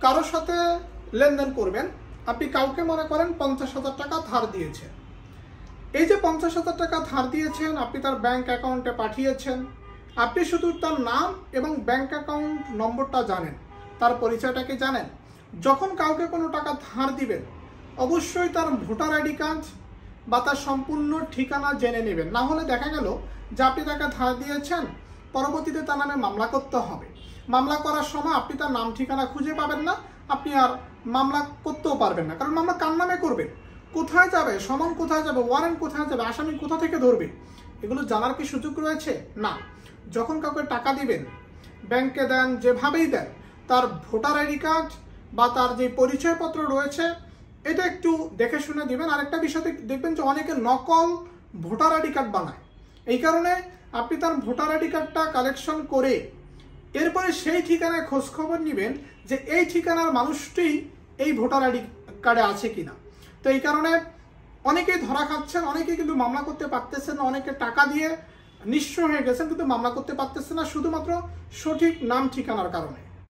কারোর সাথে লেনদেন করবেন, আপনি কাউকে মনে করেন 50,000 টাকা ধার দিয়েছেন। এই যে 50,000 টাকা ধার দিয়েছেন, আপনি তার ব্যাংক অ্যাকাউন্টে পাঠিয়েছেন। আপনি শুধু তার নাম এবং ব্যাংক অ্যাকাউন্ট নম্বরটা জানেন, তার পরিচয়টাকে জানেন। যখন কাউকে কোনো টাকা ধার দিবেন, অবশ্যই তার ভোটার আইডি কার্ড বা তার সম্পূর্ণ ঠিকানা জেনে নেবেন। না হলে দেখা গেল যে আপনি তাকে ধার দিয়েছেন, পরবর্তীতে তার নামে মামলা করতে হবে। মামলা করার সময় আপনি তার নাম ঠিকানা খুঁজে পাবেন না, আপনি আর মামলা করতেও পারবেন না। কারণ মামলা কার নামে করবেন, কোথায় যাবে, সমন কোথায় যাবে, ওয়ারেন্ট কোথায় যাবে, আসামি কোথা থেকে ধরবে, এগুলো জানার কি সুযোগ রয়েছে? না। যখন কাউকে টাকা দিবেন, ব্যাংকে দেন, যেভাবেই দেন, তার ভোটার আইডি কার্ড বা তার যে পরিচয়পত্র রয়েছে এটা একটু দেখে শুনে দিবেন। আরেকটা বিষয় দেখবেন যে অনেকে নকল ভোটার আইডি কার্ড বানায়। এই কারণে আপনি তার ভোটার আইডি কার্ডটা কালেকশন করে এরপরে সেই ঠিকানায় খোঁজ খবর নেবেন যে এই ঠিকানার মানুষটি এই ভোটার আইডি কার্ডে আছে কিনা। তো এই কারণে অনেকেই ধরা খাচ্ছেন, অনেকেই কিন্তু মামলা করতে পারতেছেন না, অনেকে টাকা দিয়ে নিঃস্ব হয়ে গেছেন কিন্তু মামলা করতে পারতেছেন না, শুধুমাত্র সঠিক নাম ঠিকানার কারণে।